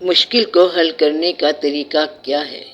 مشکل کو حل کرنے کا طریقہ کیا ہے؟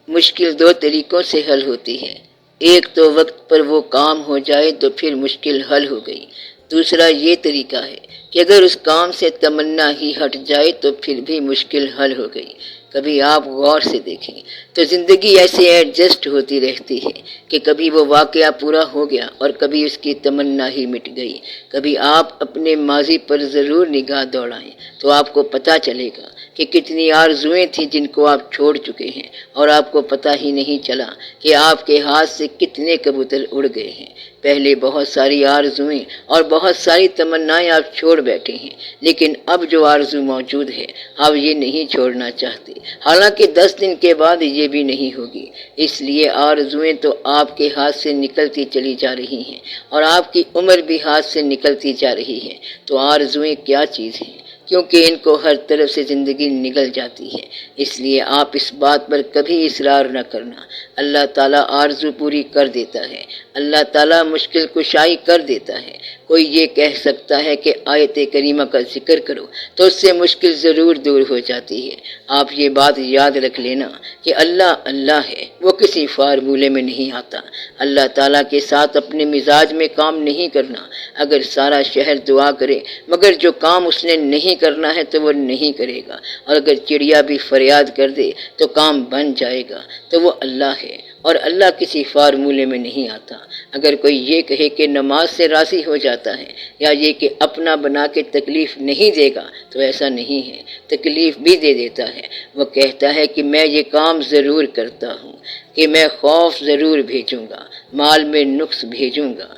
مشکل دو طریقوں سے حل ہوتی ہے۔ ایک تو وقت پر وہ کام ہو جائے تو پھر مشکل حل ہو گئی۔ دوسرا یہ طریقہ ہے کہ اگر اس کام سے تمنا ہی ہٹ جائے تو پھر بھی مشکل حل ہو گئی۔ کبھی آپ غور سے دیکھیں تو زندگی ایسے ایڈجسٹ ہوتی رہتی ہے کہ کبھی وہ واقعہ پورا ہو گیا اور کبھی اس کی تمنا ہی مٹ گئی۔ کبھی آپ اپنے ماضی پر ضرور نگاہ دوڑائیں تو آپ کو پتہ چلے گا کہ کتنی آرزوئیں تھیں جن کو آپ چھوڑ چکے ہیں اور آپ کو پتہ ہی نہیں چلا کہ آپ کے ہاتھ سے کتنے کبوتر اڑ گئے ہیں۔ پہلے بہت ساری آرزوئیں اور بہت ساری تمنائیں آپ چھوڑ بیٹھے ہیں، لیکن اب جو آرزو موجود ہے آپ یہ نہیں چھوڑنا چاہتے، حالانکہ 10 دن کے بعد یہ بھی نہیں ہوگی۔ اس لیے آرزوئیں تو آپ کے ہاتھ سے نکلتی چلی جا رہی ہیں اور آپ کی عمر بھی ہاتھ سے نکلتی جا رہی ہے۔ تو آرزوئیں کیا چیز ہیں؟ کیونکہ ان کو ہر طرف سے زندگی نگل جاتی ہے، اس لیے آپ اس بات پر کبھی اصرار نہ کرنا۔ اللہ تعالیٰ آرزو پوری کر دیتا ہے، اللہ تعالیٰ مشکل کشائی کر دیتا ہے۔ کوئی یہ کہہ سکتا ہے کہ آیت کریمہ کا ذکر کرو تو اس سے مشکل ضرور دور ہو جاتی ہے۔ آپ یہ بات یاد رکھ لینا کہ اللہ اللہ ہے، وہ کسی فارمولے میں نہیں آتا۔ اللہ تعالیٰ کے ساتھ اپنے مزاج میں کام نہیں کرنا۔ اگر سارا شہر دعا کرے مگر جو کام اس نے نہیں کرنا ہے تو وہ نہیں کرے گا، اور اگر چڑیا بھی فریاد کر دے تو کام بن جائے گا۔ تو وہ اللہ ہے اور اللہ کسی فارمولے میں نہیں آتا۔ اگر کوئی یہ کہے کہ نماز سے راضی ہو جاتا ہے یا یہ کہ اپنا بنا کے تکلیف نہیں دے گا تو ایسا نہیں ہے، تکلیف بھی دے دیتا ہے۔ وہ کہتا ہے کہ میں یہ کام ضرور کرتا ہوں، کہ میں خوف ضرور بھیجوں گا، مال میں نقص بھیجوں گا،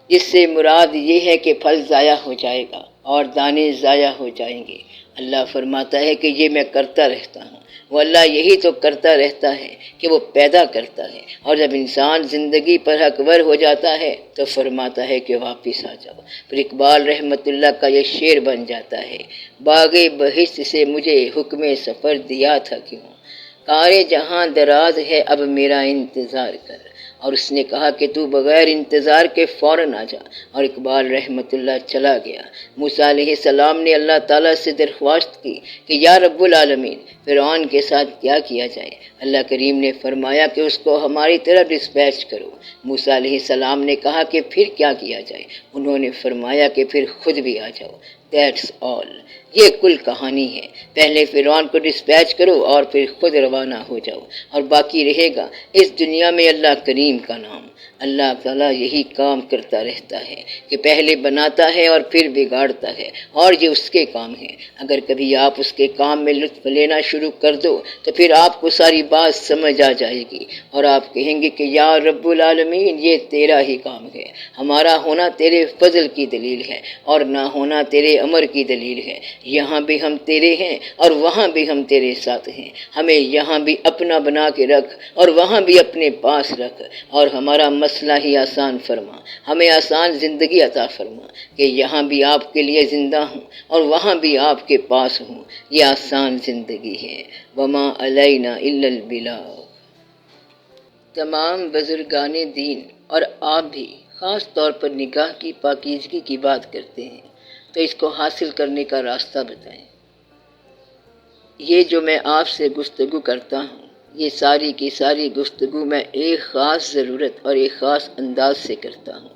جس سے مراد یہ ہے کہ پھل ضائع ہو جائے گا اور دانے ضائع ہو جائیں گے۔ اللہ فرماتا ہے کہ یہ میں کرتا رہتا ہوں۔ وہ اللہ یہی تو کرتا رہتا ہے کہ وہ پیدا کرتا ہے، اور جب انسان زندگی پر حقور ہو جاتا ہے تو فرماتا ہے کہ واپس آ جاؤ۔ پھر اقبال رحمۃ اللہ کا یہ شعر بن جاتا ہے، باغ بہشت سے مجھے حکم سفر دیا تھا کیوں، کار جہاں دراز ہے اب میرا انتظار کر۔ اور اس نے کہا کہ تو بغیر انتظار کے فوراً آ جا، اور اقبال رحمۃ اللہ چلا گیا۔ موسیٰ علیہ السلام نے اللہ تعالیٰ سے درخواست کی کہ یا رب العالمین فرعون کے ساتھ کیا کیا جائے؟ اللہ کریم نے فرمایا کہ اس کو ہماری طرف ڈسپیچ کرو۔ موسیٰ علیہ السلام نے کہا کہ پھر کیا کیا جائے؟ انہوں نے فرمایا کہ پھر خود بھی آ جاؤ۔ دیٹس آل، یہ کل کہانی ہے۔ پہلے فرعون کو ڈسپیچ کرو اور پھر خود روانہ ہو جاؤ، اور باقی رہے گا اس دنیا میں اللہ کریم کا نام۔ اللہ تعالیٰ یہی کام کرتا رہتا ہے کہ پہلے بناتا ہے اور پھر بگاڑتا ہے، اور یہ اس کے کام ہے۔ اگر کبھی آپ اس کے کام میں لطف لینا شروع کر دو تو پھر آپ کو ساری بات سمجھ آ جائے گی، اور آپ کہیں گے کہ یا رب العالمین یہ تیرا ہی کام ہے، ہمارا ہونا تیرے فضل کی دلیل ہے اور نہ ہونا تیرے امر کی دلیل ہے۔ یہاں بھی ہم تیرے ہیں اور وہاں بھی ہم تیرے ساتھ ہیں، ہمیں یہاں بھی اپنا بنا کے رکھ اور وہاں بھی اپنے پاس رکھ، اور ہمارا مسئلہ ہی آسان فرما، ہمیں آسان زندگی عطا فرما کہ یہاں بھی آپ کے لیے زندہ ہوں اور وہاں بھی آپ کے پاس ہوں۔ یہ آسان زندگی ہے۔ وما علینا الا البلاغ۔ تمام بزرگان دین اور آپ بھی خاص طور پر نگاہ کی پاکیزگی کی بات کرتے ہیں، تو اس کو حاصل کرنے کا راستہ بتائیں۔ یہ جو میں آپ سے گفتگو کرتا ہوں، یہ ساری کی ساری گفتگو میں ایک خاص ضرورت اور ایک خاص انداز سے کرتا ہوں۔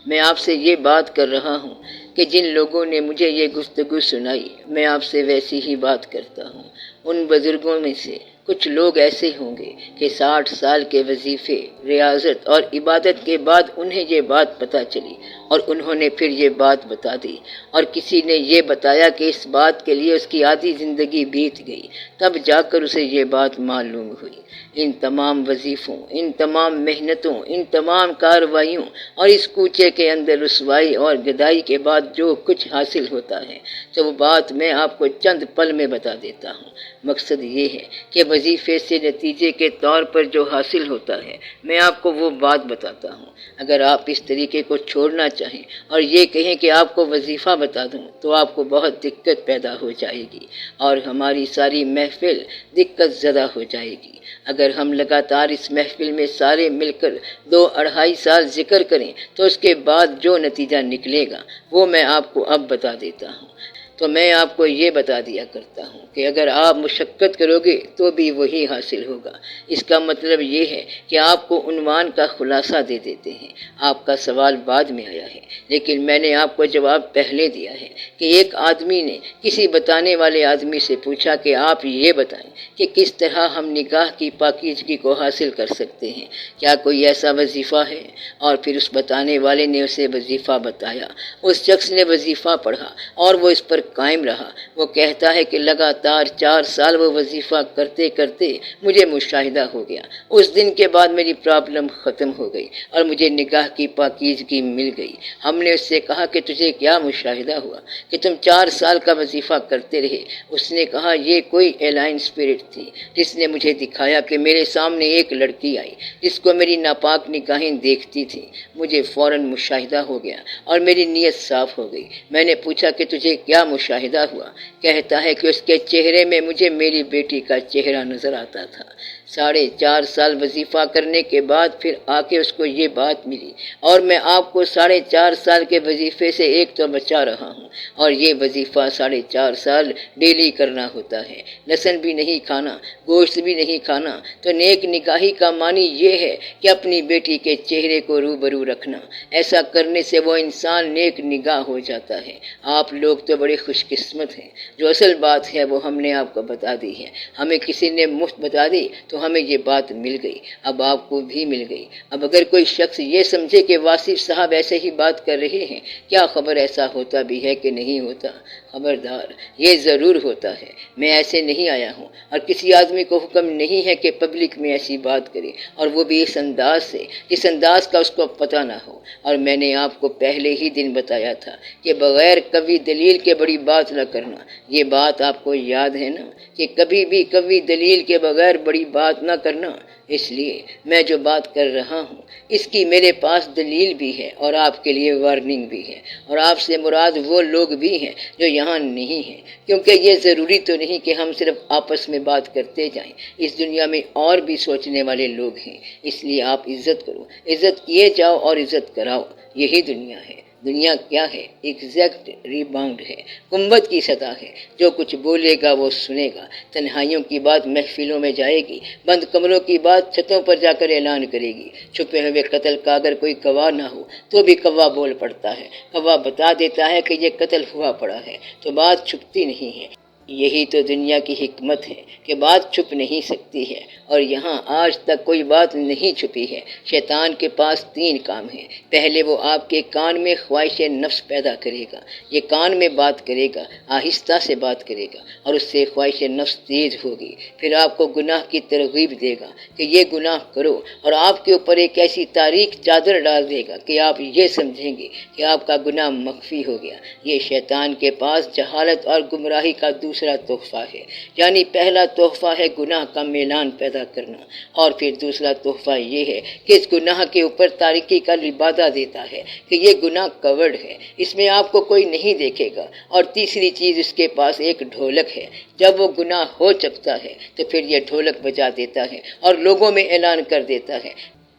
میں آپ سے یہ بات کر رہا ہوں کہ جن لوگوں نے مجھے یہ گفتگو سنائی، میں آپ سے ویسی ہی بات کرتا ہوں۔ ان بزرگوں میں سے کچھ لوگ ایسے ہوں گے کہ 60 سال کے وظیفے، ریاضت اور عبادت کے بعد انہیں یہ بات پتہ چلی اور انہوں نے پھر یہ بات بتا دی، اور کسی نے یہ بتایا کہ اس بات کے لیے اس کی آدھی زندگی بیت گئی، تب جا کر اسے یہ بات معلوم ہوئی۔ ان تمام وظیفوں، ان تمام محنتوں، ان تمام کارروائیوں اور اس کوچے کے اندر رسوائی اور گدائی کے بعد جو کچھ حاصل ہوتا ہے تو وہ بات میں آپ کو چند پل میں بتا دیتا ہوں۔ مقصد یہ ہے کہ وظیفے سے نتیجے کے طور پر جو حاصل ہوتا ہے میں آپ کو وہ بات بتاتا ہوں۔ اگر آپ اس طریقے کو چھوڑنا چاہیں اور یہ کہیں کہ آپ کو وظیفہ بتا دوں تو آپ کو بہت دقت پیدا ہو جائے گی اور ہماری ساری محفل دقت زدہ ہو جائے گی۔ اگر ہم لگاتار اس محفل میں سارے مل کر 2-2.5 سال ذکر کریں تو اس کے بعد جو نتیجہ نکلے گا وہ میں آپ کو اب بتا دیتا ہوں۔ تو میں آپ کو یہ بتا دیا کرتا ہوں کہ اگر آپ مشقت کرو گے تو بھی وہی حاصل ہوگا۔ اس کا مطلب یہ ہے کہ آپ کو عنوان کا خلاصہ دے دیتے ہیں۔ آپ کا سوال بعد میں آیا ہے، لیکن میں نے آپ کو جواب پہلے دیا ہے کہ ایک آدمی نے کسی بتانے والے آدمی سے پوچھا کہ آپ یہ بتائیں کہ کس طرح ہم نکاح کی پاکیزگی کو حاصل کر سکتے ہیں، کیا کوئی ایسا وظیفہ ہے؟ اور پھر اس بتانے والے نے اسے وظیفہ بتایا۔ اس شخص نے وظیفہ پڑھا اور وہ اس پر قائم رہا۔ وہ کہتا ہے کہ لگاتار 4 سال وہ وظیفہ کرتے کرتے مجھے مشاہدہ ہو گیا۔ اس دن کے بعد میری پرابلم ختم ہو گئی اور مجھے نکاح کی پاکیزگی مل گئی۔ ہم نے اس سے کہا کہ تجھے کیا مشاہدہ ہوا کہ تم 4 سال کا وظیفہ کرتے رہے؟ اس نے کہا یہ کوئی الائن اسپرٹ تھی جس نے مجھے دکھایا کہ میرے سامنے ایک لڑکی آئی جس کو میری ناپاک نگاہیں دیکھتی تھی۔ مجھے فوراً مشاہدہ ہو گیا اور میری نیت صاف ہو گئی۔ میں نے پوچھا کہ تجھے کیا مشاہدہ ہوا؟ کہتا ہے کہ اس کے چہرے میں مجھے میری بیٹی کا چہرہ نظر آتا تھا۔ 4.5 سال وظیفہ کرنے کے بعد پھر آ کے اس کو یہ بات ملی، اور میں آپ کو 4.5 سال کے وظیفے سے ایک تو بچا رہا ہوں، اور یہ وظیفہ 4.5 سال ڈیلی کرنا ہوتا ہے۔ لہسن بھی نہیں کھانا، گوشت بھی نہیں کھانا۔ تو نیک نگاہی کا معنی یہ ہے کہ اپنی بیٹی کے چہرے کو روبرو رکھنا۔ ایسا کرنے سے وہ انسان نیک نگاہ ہو جاتا ہے۔ آپ لوگ تو بڑے خوش قسمت ہیں، جو اصل بات ہے وہ ہم نے آپ کو بتا دی ہے۔ ہمیں کسی نے مفت بتا دی تو ہمیں یہ بات مل گئی، اب آپ کو بھی مل گئی۔ اب اگر کوئی شخص یہ سمجھے کہ واصف صاحب ایسے ہی بات کر رہے ہیں، کیا خبر ایسا ہوتا بھی ہے کہ نہیں ہوتا؟ خبردار، یہ ضرور ہوتا ہے۔ میں ایسے نہیں آیا ہوں، اور کسی آدمی کو حکم نہیں ہے کہ پبلک میں ایسی بات کرے، اور وہ بھی اس انداز سے جس انداز کا اس کو پتہ نہ ہو۔ اور میں نے آپ کو پہلے ہی دن بتایا تھا کہ بغیر قوی دلیل کے بڑی بات نہ کرنا۔ یہ بات آپ کو یاد ہے نا کہ کبھی بھی قوی دلیل کے بغیر بڑی بات نہ کرنا۔ اس لیے میں جو بات کر رہا ہوں اس کی میرے پاس دلیل بھی ہے اور آپ کے لیے وارننگ بھی ہے، اور آپ سے مراد وہ لوگ بھی ہیں جو یہاں نہیں ہیں، کیونکہ یہ ضروری تو نہیں کہ ہم صرف آپس میں بات کرتے جائیں۔ اس دنیا میں اور بھی سوچنے والے لوگ ہیں، اس لیے آپ عزت کرو، عزت کیے جاؤ اور عزت کراؤ۔ یہی دنیا ہے۔ دنیا کیا ہے؟ ایگزیکٹ ریباؤنڈ ہے، گنبد کی سطح ہے۔ جو کچھ بولے گا وہ سنے گا۔ تنہائیوں کی بات محفلوں میں جائے گی، بند کمروں کی بات چھتوں پر جا کر اعلان کرے گی۔ چھپے ہوئے قتل کا اگر کوئی گواہ نہ ہو تو بھی گواہ بول پڑتا ہے، گواہ بتا دیتا ہے کہ یہ قتل ہوا پڑا ہے، تو بات چھپتی نہیں ہے۔ یہی تو دنیا کی حکمت ہے کہ بات چھپ نہیں سکتی ہے، اور یہاں آج تک کوئی بات نہیں چھپی ہے۔ شیطان کے پاس 3 کام ہیں۔ پہلے وہ آپ کے کان میں خواہش نفس پیدا کرے گا، یہ کان میں بات کرے گا، آہستہ سے بات کرے گا، اور اس سے خواہش نفس تیز ہوگی۔ پھر آپ کو گناہ کی ترغیب دے گا کہ یہ گناہ کرو، اور آپ کے اوپر ایک ایسی تاریک چادر ڈال دے گا کہ آپ یہ سمجھیں گے کہ آپ کا گناہ مخفی ہو گیا۔ یہ شیطان کے پاس جہالت اور گمراہی کا دوسرا تحفہ ہے، یعنی پہلا تحفہ ہے گناہ کا میلان پیدا کرنا، اور پھر دوسرا تحفہ یہ ہے کہ اس گناہ کے اوپر تاریکی کا لبادہ دیتا ہے کہ یہ گناہ کورڈ ہے، اس میں آپ کو کوئی نہیں دیکھے گا۔ اور تیسری چیز اس کے پاس ایک ڈھولک ہے، جب وہ گناہ ہو چکتا ہے تو پھر یہ ڈھولک بجا دیتا ہے اور لوگوں میں اعلان کر دیتا ہے۔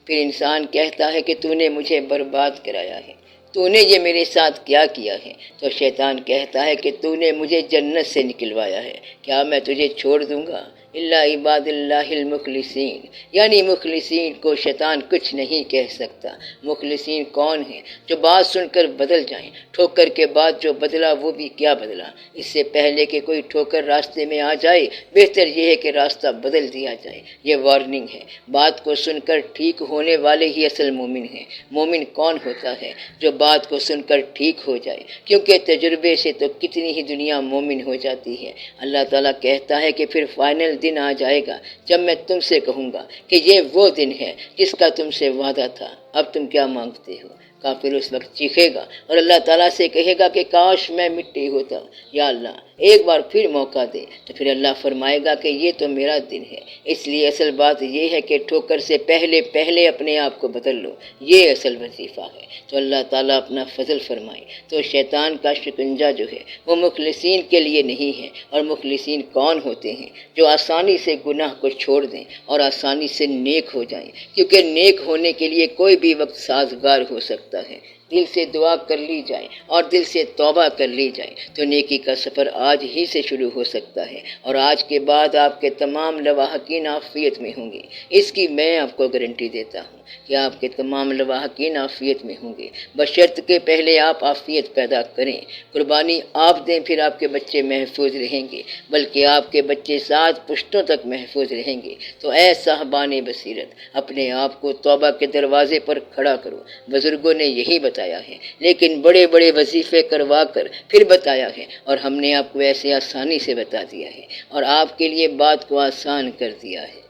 پھر انسان کہتا ہے کہ تو نے مجھے برباد کرایا ہے، تو نے یہ میرے ساتھ کیا کیا ہے؟ تو شیطان کہتا ہے کہ تو نے مجھے جنت سے نکلوایا ہے، کیا میں تجھے چھوڑ دوں گا؟ الا عباد اللہ المخلصین، یعنی مخلصین کو شیطان کچھ نہیں کہہ سکتا۔ مخلصین کون ہیں؟ جو بات سن کر بدل جائیں۔ ٹھوکر کے بعد جو بدلا وہ بھی کیا بدلا، اس سے پہلے کہ کوئی ٹھوکر راستے میں آ جائے بہتر یہ ہے کہ راستہ بدل دیا جائے۔ یہ وارننگ ہے۔ بات کو سن کر ٹھیک ہونے والے ہی اصل مومن ہیں۔ مومن کون ہوتا ہے؟ جو بات کو سن کر ٹھیک ہو جائے، کیونکہ تجربے سے تو کتنی ہی دنیا مومن ہو جاتی ہے۔ اللہ تعالیٰ کہتا ہے کہ پھر فائنل دن آ جائے گا جب میں تم سے کہوں گا کہ یہ وہ دن ہے جس کا تم سے وعدہ تھا، اب تم کیا مانگتے ہو؟ کافر اس وقت چیخے گا اور اللہ تعالیٰ سے کہے گا کہ کاش میں مٹی ہوتا، یا اللہ ایک بار پھر موقع دے۔ تو پھر اللہ فرمائے گا کہ یہ تو میرا دن ہے۔ اس لیے اصل بات یہ ہے کہ ٹھوکر سے پہلے اپنے آپ کو بدل لو، یہ اصل وظیفہ ہے۔ تو اللہ تعالیٰ اپنا فضل فرمائے۔ تو شیطان کا شکنجہ جو ہے وہ مخلصین کے لیے نہیں ہے۔ اور مخلصین کون ہوتے ہیں؟ جو آسانی سے گناہ کو چھوڑ دیں اور آسانی سے نیک ہو جائیں، کیونکہ نیک ہونے کے لیے کوئی بھی وقت سازگار ہو سکتا ہے۔ دل سے دعا کر لی جائے اور دل سے توبہ کر لی جائے تو نیکی کا سفر آج ہی سے شروع ہو سکتا ہے، اور آج کے بعد آپ کے تمام لواحقین عافیت میں ہوں گے۔ اس کی میں آپ کو گارنٹی دیتا ہوں کہ آپ کے تمام لواحقین عافیت میں ہوں گے، بشرط کہ پہلے آپ عافیت پیدا کریں، قربانی آپ دیں، پھر آپ کے بچے محفوظ رہیں گے، بلکہ آپ کے بچے 7 پشتوں تک محفوظ رہیں گے۔ تو اے صاحبان بصیرت، اپنے آپ کو توبہ کے دروازے پر کھڑا کرو۔ بزرگوں نے یہی بتایا ہے، لیکن بڑے بڑے وظیفے کروا کر پھر بتایا ہے، اور ہم نے آپ کو ایسے آسانی سے بتا دیا ہے اور آپ کے لیے بات کو آسان کر دیا ہے۔